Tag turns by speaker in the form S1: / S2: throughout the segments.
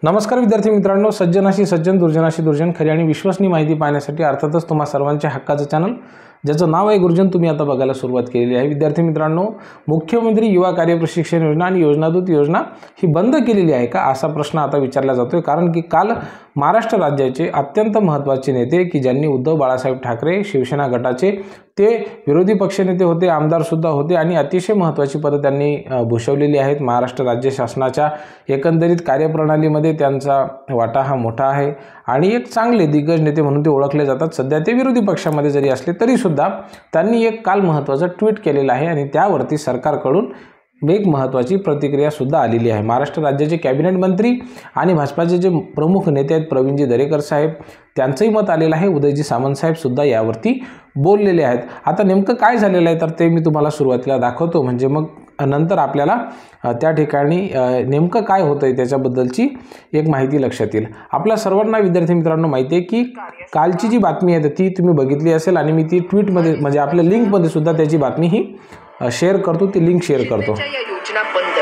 S1: नमस्कार विद्यार्थी मित्रांनो, सज्जनाशी सज्जन दुर्जनाशी दुर्जन खरी आणि विश्वसनीय माहिती पाहण्यासाठी अर्थातच तुम्हा सर्वांच्या हक्काचं चॅनल ज्याचं नाव आहे गुरुजन तुम्ही आता बघायला सुरुवात केलेली आहे। विद्यार्थी मित्रांनो, मुख्यमंत्री युवा कार्य प्रशिक्षण योजना आणि योजनादूत योजना ही बंद केलेली आहे का असा प्रश्न आता विचारला जातोय। कारण की काल महाराष्ट्र राज्याचे अत्यंत महत्त्वाचे नेते की ज्यांनी उद्धव बाळासाहेब ठाकरे शिवसेना गटाचे ते विरोधी पक्षनेते होते, आमदार सुद्धा होते आणि अतिशय महत्त्वाची पदं त्यांनी भूषवलेली आहेत। महाराष्ट्र राज्य शासनाच्या एकंदरीत कार्यप्रणालीमध्ये त्यांचा वाटा हा मोठा आहे आणि एक चांगले दिग्गज नेते म्हणून ते ओळखले जातात। सध्या ते विरोधी पक्षामध्ये जरी असले तरी सुद्धा त्यांनी एक काल महत्त्वाचं ट्विट केलेलं आहे आणि त्यावरती सरकारकडून एक महत्त्वाची प्रतिक्रिया सुद्धा आलेली आहे। महाराष्ट्र राज्याचे कॅबिनेट मंत्री आणि भाजपाचे जे प्रमुख नेते आहेत प्रवीणजी दरेकर साहेब त्यांचंही मत आलेलं आहे। उदयजी सामंत साहेब सुद्धा यावरती बोललेले आहेत। आता नेमकं काय झालेलं आहे तर ते मी तुम्हाला सुरुवातीला दाखवतो, म्हणजे मग नंतर आपल्याला त्या ठिकाणी नेमकं काय होतंय त्याच्याबद्दलची एक माहिती लक्षात येईल। आपल्या सर्वांना विद्यार्थी मित्रांनो माहिती आहे की कालची जी बातमी आहे ती तुम्ही बघितली असेल आणि मी ती ट्विटमध्ये म्हणजे आपल्या लिंकमध्ये सुद्धा त्याची बातमी ही शेअर करतो, ती लिंक शेअर करतो।
S2: या योजना बंद।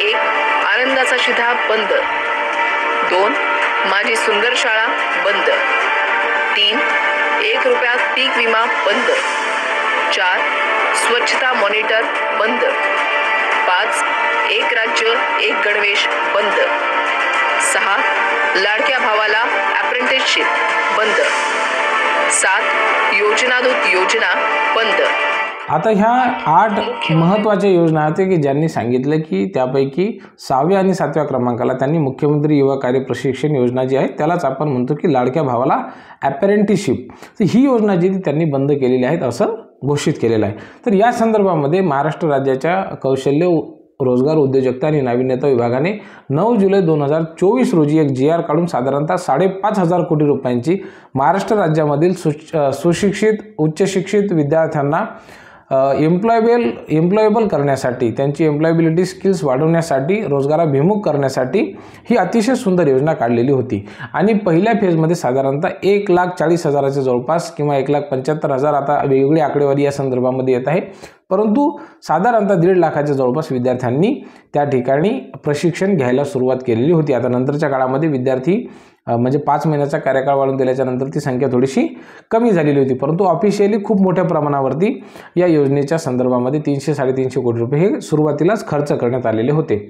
S2: 1. आनंदाचा शिधा बंद। 2. माझी सुंदर शाळा बंद। 3. 1 रुपयात पीक विमा बंद। 4. स्वच्छता मॉनिटर बंद। 5. एक राज्य एक गणवेश बंद। 6. लाडक्या भावाला अप्रेंटिसशिप बंद। 7. योजनादूत योजना बंद।
S1: आता ह्या 8 महत्त्वाच्या योजना आहेत की ज्यांनी सांगितलं की त्यापैकी 6व्या आणि 7व्या क्रमांकाला त्यांनी मुख्यमंत्री युवा कार्य प्रशिक्षण योजना जी आहे त्यालाच आपण म्हणतो की लाडक्या भावाला अप्रेंटिसशिप, तर ही योजना जी त्यांनी बंद केलेली आहे असं घोषित केलेलं आहे। तर या संदर्भामध्ये महाराष्ट्र राज्याच्या कौशल्य रोजगार उद्योजकता आणि नाविन्यता विभागाने 9 जुलै 2024 रोजी एक GR काढून साधारणतः 5,500 कोटी रुपयांची महाराष्ट्र राज्यामधील सुशिक्षित उच्च शिक्षित विद्यार्थ्यांना एम्प्लॉयबल करण्यासाठी, त्यांची एम्प्लॉयबिलिटी स्किल्स वाढवण्यासाठी, रोजगाराभिमुख करण्यासाठी ही अतिशय सुंदर योजना काढलेली होती। आणि पहिल्या फेजमध्ये साधारणतः 1,40,000च्या जवळपास किंवा 1,75,000 आता वेगवेगळी आकडेवारी या संदर्भामध्ये येत आहे, परंतु साधारणतः 1.5 लाखाच्या जवळपास विद्यार्थ्यांनी त्या ठिकाणी प्रशिक्षण घ्यायला सुरुवात केलेली होती। आता नंतरच्या काळामध्ये विद्यार्थी म्हणजे 5 महिन्याचा कार्यकाळ वाढवून दिल्याच्या नंतर ती संख्या थोडीशी कमी झालेली होती, परंतु ऑफिशियली खूप मोठ्या प्रमाणावरती या योजनेच्या संदर्भामध्ये 300-350 कोटी रुपये हे सुरुवातीलाच खर्च करण्यात आलेले होते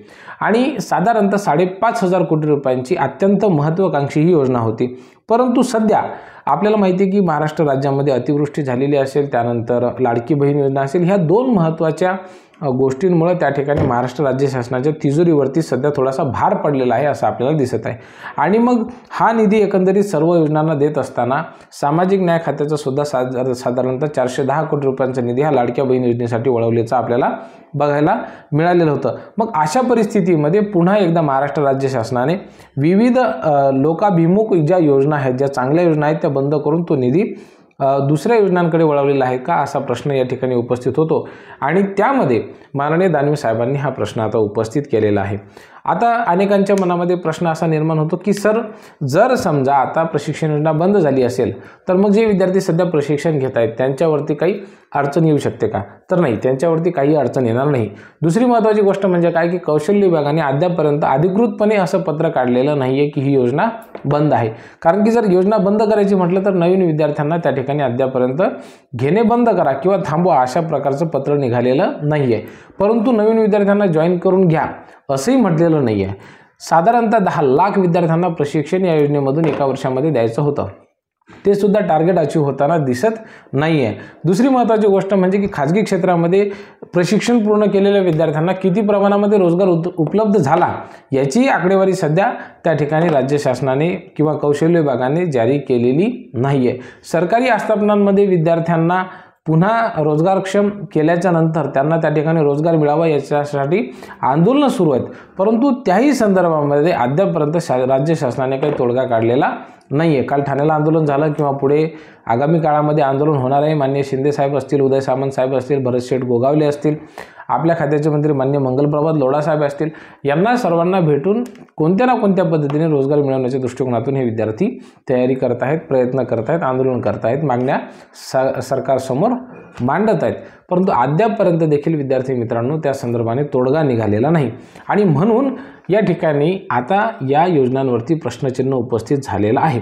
S1: आणि साधारणतः 5,500 कोटी रुपयांची अत्यंत महत्त्वाकांक्षी ही योजना होती। परंतु सध्या आपल्याला माहिती आहे की महाराष्ट्र राज्यामध्ये अतिवृष्टी झालेली असेल, त्यानंतर लाडकी बहीण योजना असेल, ह्या 2 महत्त्वाच्या गोष्टींमुळे त्या ठिकाणी महाराष्ट्र राज्य शासनाच्या तिजोरीवरती सध्या थोडासा भार पडलेला आहे असं आपल्याला दिसत आहे। आणि मग हा निधी एकंदरीत सर्व योजनांना देत असताना सामाजिक न्याय खात्याचा सुद्धा साधारणतः 410 कोटी रुपयांचा निधी हा लाडक्या बहीण योजनेसाठी वळवल्याचं आपल्याला बघायला मिळालेलं होतं। मग अशा परिस्थितीमध्ये पुन्हा एकदा महाराष्ट्र राज्य शासनाने विविध लोकाभिमुख ज्या योजना आहेत, ज्या चांगल्या योजना आहेत त्या बंद करून तो निधी दुसऱ्या योजनांकडे वळवलेला आहे का असा प्रश्न या ठिकाणी उपस्थित होतो आणि त्यामध्ये माननीय दानवे साहेबांनी हा प्रश्न आता उपस्थित केलेला आहे। आता अनेकांच्या मनामध्ये प्रश्न असा निर्माण होतो की सर, जर समजा आता प्रशिक्षण योजना बंद झाली असेल तर मग जे विद्यार्थी सध्या प्रशिक्षण घेत आहेत त्यांच्यावरती काही अडचण येऊ शकते का? तर नाही, त्यांच्यावरती काही अडचण येणार नाही। दुसरी महत्त्वाची गोष्ट म्हणजे काय की कौशल्य विभागाने अद्यापर्यंत अधिकृतपणे असं पत्र काढलेलं नाही आहे की ही योजना बंद आहे। कारण की जर योजना बंद करायची म्हटलं तर नवीन विद्यार्थ्यांना त्या ठिकाणी अद्यापर्यंत घेणे बंद करा किंवा थांबवा अशा प्रकारचं पत्र निघालेलं नाही आहे, परंतु नवीन विद्यार्थ्यांना जॉईन करून घ्या असंही म्हटलेलं नाही आहे। साधारणतः 10 लाख विद्यार्थ्यांना प्रशिक्षण या योजनेमधून एका वर्षामध्ये द्यायचं होतं, ते सुद्धा टार्गेट अचीव होताना दिसत नाही आहे। दुसरी महत्त्वाची गोष्ट म्हणजे की खाजगी क्षेत्रामध्ये प्रशिक्षण पूर्ण केलेल्या विद्यार्थ्यांना किती प्रमाणामध्ये रोजगार उपलब्ध झाला याची आकडेवारी सध्या त्या ठिकाणी राज्य शासनाने किंवा कौशल्य विभागाने जारी केलेली नाही आहे। सरकारी आस्थापनांमध्ये विद्यार्थ्यांना पुन्हा रोजगारक्षम केल्याच्या नंतर त्यांना त्या ठिकाणी रोजगार मिळावा याच्यासाठी आंदोलनं सुरू आहेत, परंतु त्याही संदर्भामध्ये अद्यापर्यंत राज्य शासनाने काही तोडगा काढलेला नाही आहे। काल ठाण्याला आंदोलन झालं किंवा पुढे आगामी काळामध्ये आंदोलन होणार आहे। माननीय शिंदे साहेब असतील, उदय सामंत साहेब असतील, भरत शेठ गोगावले असतील आपल्या खात्याचे मंत्री मान्य मंगलप्रभात लोढा साहेब असतील, यांना सर्वांना भेटून कोणत्या ना कोणत्या पद्धतीने रोजगार मिळवण्याच्या दृष्टिकोनातून हे विद्यार्थी तयारी करत आहेत, प्रयत्न करत आहेत, आंदोलन करत आहेत, मागण्या सरकारसमोर मांडत आहेत. परंतु अद्यापपर्यंत देखील विद्यार्थी मित्रांनो त्या संदर्भाने तोडगा निघालेला नाही आणि म्हणून या ठिकाणी आता या योजनांवरती प्रश्नचिन्ह उपस्थित झालेलं आहे.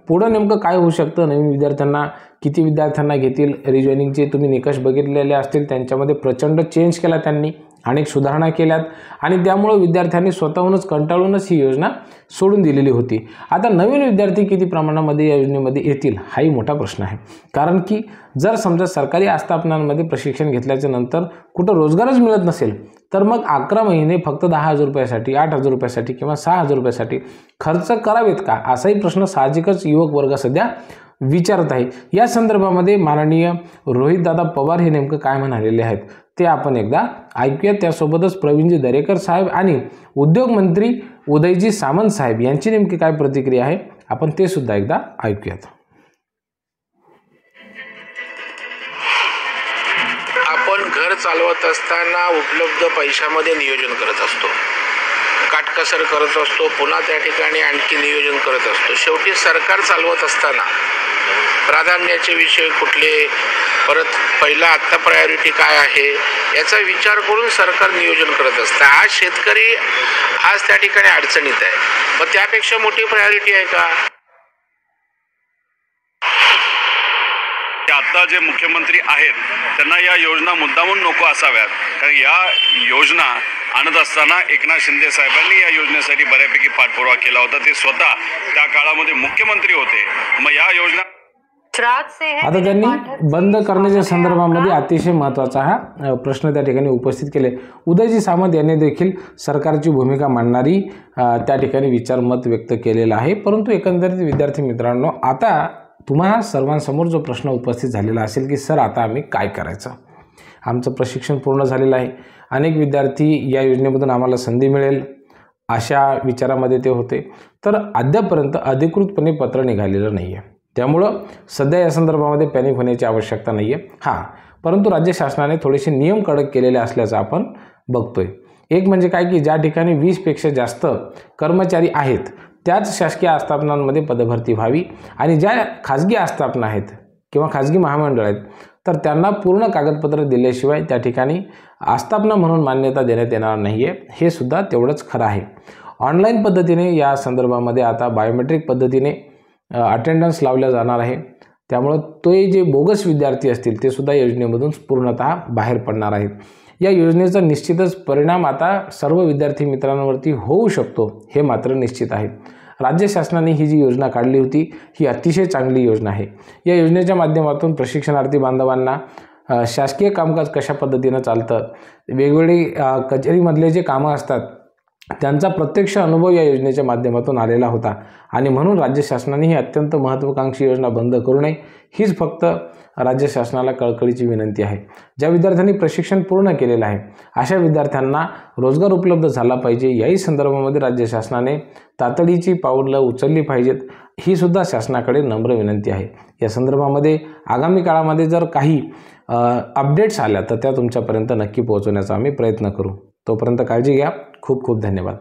S1: पुढं नेमकं काय होऊ शकतं, नवीन विद्यार्थ्यांना किती विद्यार्थ्यांना घेतील, रिजॉईनिंगचे तुम्ही निकष बघितलेले असतील, त्यांच्यामध्ये प्रचंड चेंज केला त्यांनी, अनेक सुधारणा केल्यात आणि त्यामुळे विद्यार्थ्यांनी स्वतःहूनच कंटाळूनच ही योजना सोडून दिलेली होती. आता नवीन विद्यार्थी किती प्रमाणामध्ये या योजनेमध्ये येतील हाही मोठा प्रश्न आहे. कारण की जर समजा सरकारी आस्थापनांमध्ये प्रशिक्षण घेतल्याच्या नंतर कुठं रोजगारच मिळत नसेल तर मग 11 महिने फक्त 10,000 रुपयासाठी, 8,000 रुपयासाठी किंवा 6,000 रुपयासाठी खर्च करावेत का, असाही प्रश्न साहजिकच युवक वर्ग सध्या विचारत आहे. या संदर्भामध्ये माननीय रोहितदादा पवार हे नेमकं काय म्हणालेले आहेत ते आपण एकदा ऐकूयात. त्यासोबतच प्रवीणजी दरेकर साहेब आणि उद्योग मंत्री उदयजी सामंत साहेब यांची नेमकी काय प्रतिक्रिया आहे आपण ते सुद्धा एकदा ऐकूयात.
S3: आपण घर चालवत असताना उपलब्ध पैशामध्ये नियोजन करत असतो, काटकसर करत असतो, पुन्हा त्या ठिकाणी आणखी नियोजन करत असतो. शेवटी सरकार चालवत असताना प्राधान्याचे विषय कुठले, परत पहिला आत्ता प्रायोरिटी काय आहे याचा विचार करून सरकार नियोजन करत असतं. आज शेतकरी आज त्या ठिकाणी अडचणीत आहे, मग त्यापेक्षा मोठी प्रायोरिटी आहे का?
S4: आता जे मुख्यमंत्री आहेत त्यांना या योजना मुद्दामून नको असाव्यात, कारण या योजना आणत असताना एकनाथ शिंदे साहेबांनी या योजनेसाठी बऱ्यापैकी पाठपुरावा केला होता. ते स्वतः त्या काळामध्ये मुख्यमंत्री होते. मग या योजना
S1: आता त्यांनी बंद करण्याच्या संदर्भामध्ये अतिशय महत्त्वाचा हा प्रश्न त्या ठिकाणी उपस्थित केले. उदयजी सामंत यांनी देखील सरकारची भूमिका मांडणारी त्या ठिकाणी विचारमत व्यक्त केलेलं आहे. परंतु एकंदरीत विद्यार्थी मित्रांनो, आता तुम्हा सर्वांसमोर जो प्रश्न उपस्थित झालेला असेल की सर आता आम्ही काय करायचं, आमचं प्रशिक्षण पूर्ण झालेलं आहे, अनेक विद्यार्थी या योजनेमधून आम्हाला संधी मिळेल अशा विचारामध्ये ते होते, तर अद्यापपर्यंत अधिकृतपणे पत्र निघालेलं नाही आहे. त्यामुळं सध्या या संदर्भामध्ये पॅनिक होण्याची आवश्यकता नाही आहे. हां, परंतु राज्य शासनाने थोडेसे नियम कडक केलेले असल्याचं आपण बघतोय. एक म्हणजे काय की ज्या ठिकाणी 20पेक्षा जास्त कर्मचारी आहेत त्याच शासकीय आस्थापनांमध्ये पदभरती व्हावी आणि ज्या खाजगी आस्थापना आहेत किंवा खाजगी महामंडळ आहेत तर त्यांना पूर्ण कागदपत्र दिल्याशिवाय त्या ठिकाणी आस्थापना म्हणून मान्यता देण्यात येणार नाही आहे. हे सुद्धा तेवढंच खरं आहे. ऑनलाईन पद्धतीने या संदर्भामध्ये आता बायोमेट्रिक पद्धतीने अटेंडन्स लावल्या जाणार आहे. त्यामुळं ते जे बोगस विद्यार्थी असतील ते सुद्धा योजनेमधून पूर्णतः बाहेर पडणार आहेत. या योजनेचा निश्चितच परिणाम आता सर्व विद्यार्थी मित्रांवरती होऊ शकतो हे मात्र निश्चित आहे. राज्य शासनाने ही जी योजना काढली होती ही अतिशय चांगली योजना आहे. या योजनेच्या माध्यमातून प्रशिक्षणार्थी बांधवांना शासकीय कामकाज कशा पद्धतीनं चालतं, वेगवेगळी कचेरीमधले जे कामं असतात त्यांचा प्रत्यक्ष अनुभव या योजनेच्या माध्यमातून आलेला होता आणि म्हणून राज्य शासनाने ही अत्यंत महत्त्वाकांक्षी योजना बंद करू नये हीच फक्त राज्य शासनाला कळकळीची विनंती आहे. ज्या विद्यार्थ्यांनी प्रशिक्षण पूर्ण केलेलं आहे अशा विद्यार्थ्यांना रोजगार उपलब्ध झाला पाहिजे. याही संदर्भामध्ये राज्य शासनाने तातडीची पावलं उचलली पाहिजेत ही सुद्धा शासनाकडे नम्र विनंती आहे. या संदर्भामध्ये आगामी काळामध्ये जर काही अपडेट्स आल्या तर त्या तुमच्यापर्यंत नक्की पोहोचवण्याचा आम्ही प्रयत्न करू. तोपर्यंत काळजी घ्या. खूप खूप धन्यवाद.